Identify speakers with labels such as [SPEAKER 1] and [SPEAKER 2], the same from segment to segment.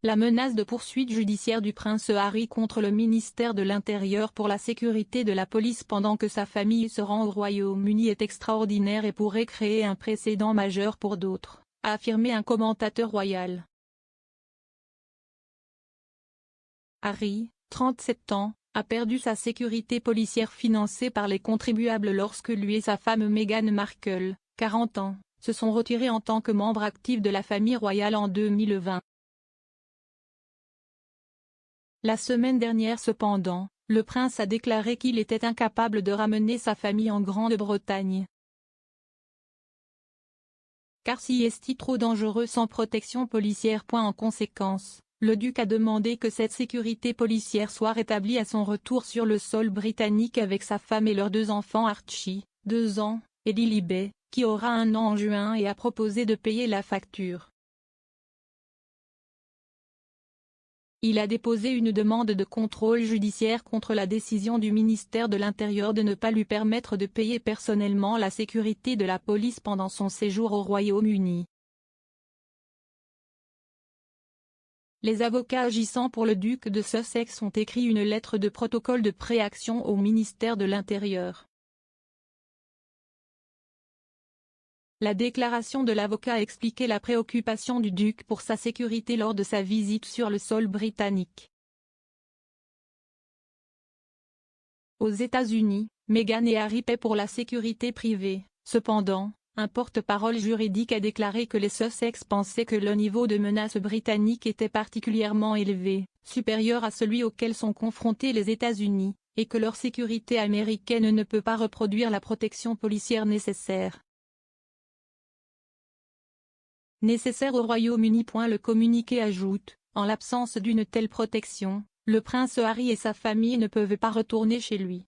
[SPEAKER 1] La menace de poursuite judiciaire du prince Harry contre le ministère de l'Intérieur pour la sécurité de la police pendant que sa famille se rend au Royaume-Uni est extraordinaire et pourrait créer un précédent majeur pour d'autres, a affirmé un commentateur royal. Harry, 37 ans, a perdu sa sécurité policière financée par les contribuables lorsque lui et sa femme Meghan Markle, 40 ans, se sont retirés en tant que membre actif de la famille royale en 2020. La semaine dernière cependant, le prince a déclaré qu'il était incapable de ramener sa famille en Grande-Bretagne. Car si est trop dangereux sans protection policière. En conséquence, le duc a demandé que cette sécurité policière soit rétablie à son retour sur le sol britannique avec sa femme et leurs 2 enfants Archie, 2 ans, et Lilibet, qui aura 1 an en juin et a proposé de payer la facture. Il a déposé une demande de contrôle judiciaire contre la décision du ministère de l'Intérieur de ne pas lui permettre de payer personnellement la sécurité de la police pendant son séjour au Royaume-Uni. Les avocats agissant pour le duc de Sussex ont écrit une lettre de protocole de préaction au ministère de l'Intérieur. La déclaration de l'avocat expliquait la préoccupation du duc pour sa sécurité lors de sa visite sur le sol britannique. Aux États-Unis, Meghan et Harry paient pour la sécurité privée. Cependant, un porte-parole juridique a déclaré que les Sussex pensaient que le niveau de menace britannique était particulièrement élevé, supérieur à celui auquel sont confrontés les États-Unis, et que leur sécurité américaine ne peut pas reproduire la protection policière nécessaire. Nécessaire au Royaume-Uni. Le communiqué ajoute, en l'absence d'une telle protection, le prince Harry et sa famille ne peuvent pas retourner chez lui.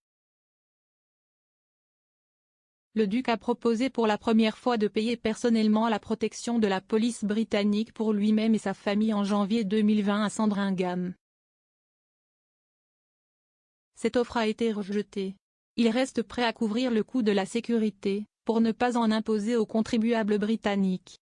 [SPEAKER 1] Le duc a proposé pour la première fois de payer personnellement la protection de la police britannique pour lui-même et sa famille en janvier 2020 à Sandringham. Cette offre a été rejetée. Il reste prêt à couvrir le coût de la sécurité, pour ne pas en imposer aux contribuables britanniques.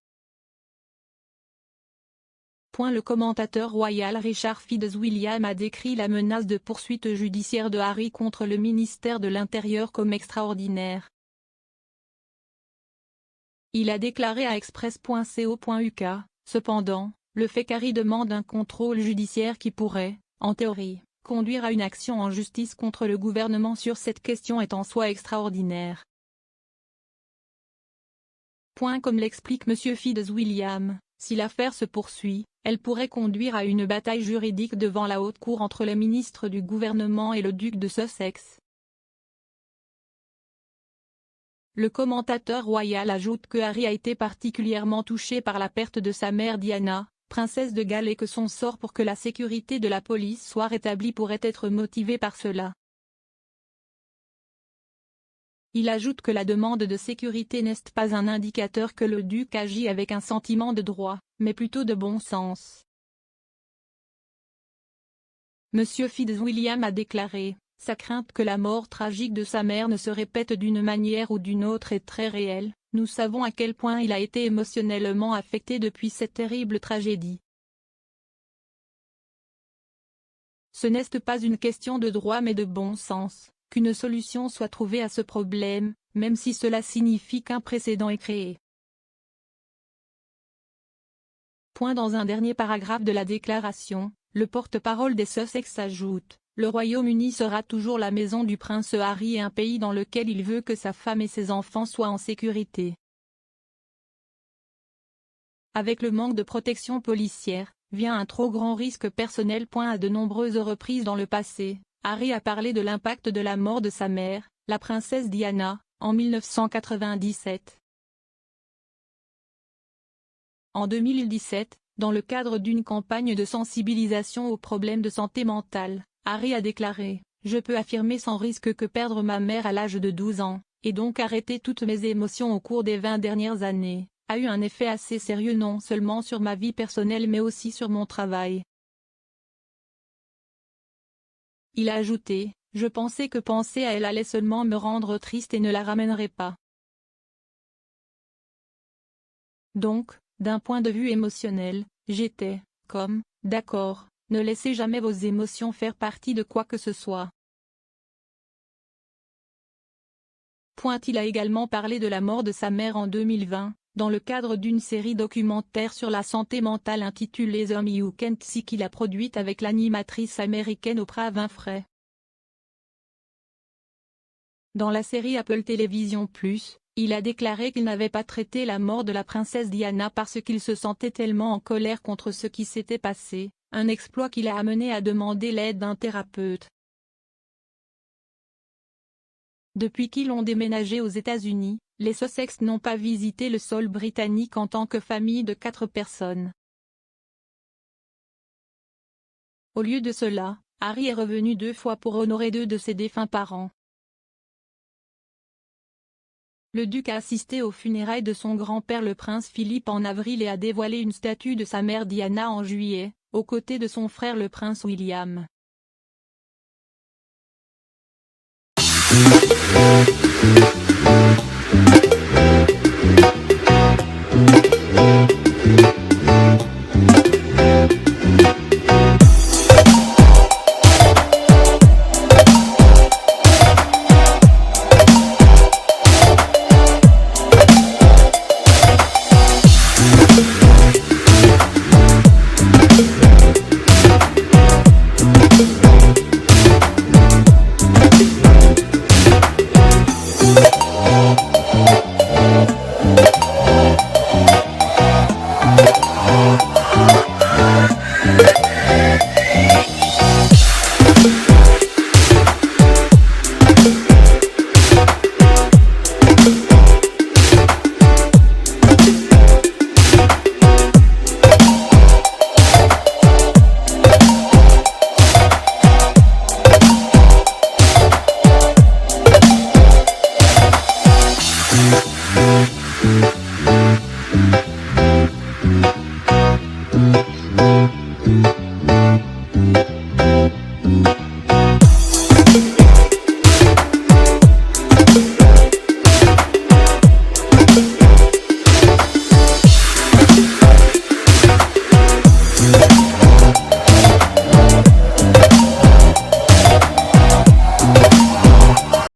[SPEAKER 1] Le commentateur royal Richard Fitzwilliam a décrit la menace de poursuite judiciaire de Harry contre le ministère de l'Intérieur comme extraordinaire. Il a déclaré à express.co.uk, cependant, le fait qu'Harry demande un contrôle judiciaire qui pourrait, en théorie, conduire à une action en justice contre le gouvernement sur cette question est en soi extraordinaire. Comme l'explique M. Fitzwilliam, si l'affaire se poursuit, elle pourrait conduire à une bataille juridique devant la haute cour entre les ministres du gouvernement et le duc de Sussex. Le commentateur royal ajoute que Harry a été particulièrement touché par la perte de sa mère Diana, princesse de Galles, et que son sort pour que la sécurité de la police soit rétablie pourrait être motivé par cela. Il ajoute que la demande de sécurité n'est pas un indicateur que le duc agit avec un sentiment de droit, mais plutôt de bon sens. M. Fitzwilliam a déclaré, sa crainte que la mort tragique de sa mère ne se répète d'une manière ou d'une autre est très réelle. Nous savons à quel point il a été émotionnellement affecté depuis cette terrible tragédie. Ce n'est pas une question de droit mais de bon sens, qu'une solution soit trouvée à ce problème, même si cela signifie qu'un précédent est créé. Dans un dernier paragraphe de la déclaration, le porte-parole des Sussex ajoute, le Royaume-Uni sera toujours la maison du prince Harry et un pays dans lequel il veut que sa femme et ses enfants soient en sécurité. Avec le manque de protection policière, vient un trop grand risque personnel. À de nombreuses reprises dans le passé, Harry a parlé de l'impact de la mort de sa mère, la princesse Diana, en 1997. En 2017, dans le cadre d'une campagne de sensibilisation aux problèmes de santé mentale, Harry a déclaré « Je peux affirmer sans risque que perdre ma mère à l'âge de 12 ans, et donc arrêter toutes mes émotions au cours des 20 dernières années, a eu un effet assez sérieux non seulement sur ma vie personnelle mais aussi sur mon travail. » Il a ajouté « Je pensais que penser à elle allait seulement me rendre triste et ne la ramènerait pas. Donc, d'un point de vue émotionnel, j'étais, comme D'accord, ne laissez jamais vos émotions faire partie de quoi que ce soit. Il a également parlé de la mort de sa mère en 2020, dans le cadre d'une série documentaire sur la santé mentale intitulée The Me You Can't See qu'il a produite avec l'animatrice américaine Oprah Winfrey. Dans la série Apple Television+, il a déclaré qu'il n'avait pas traité la mort de la princesse Diana parce qu'il se sentait tellement en colère contre ce qui s'était passé, un exploit qui l'a amené à demander l'aide d'un thérapeute. Depuis qu'ils ont déménagé aux États-Unis, les Sussex n'ont pas visité le sol britannique en tant que famille de 4 personnes. Au lieu de cela, Harry est revenu 2 fois pour honorer 2 de ses défunts parents. Le duc a assisté aux funérailles de son grand-père le prince Philippe en avril et a dévoilé une statue de sa mère Diana en juillet, aux côtés de son frère le prince William.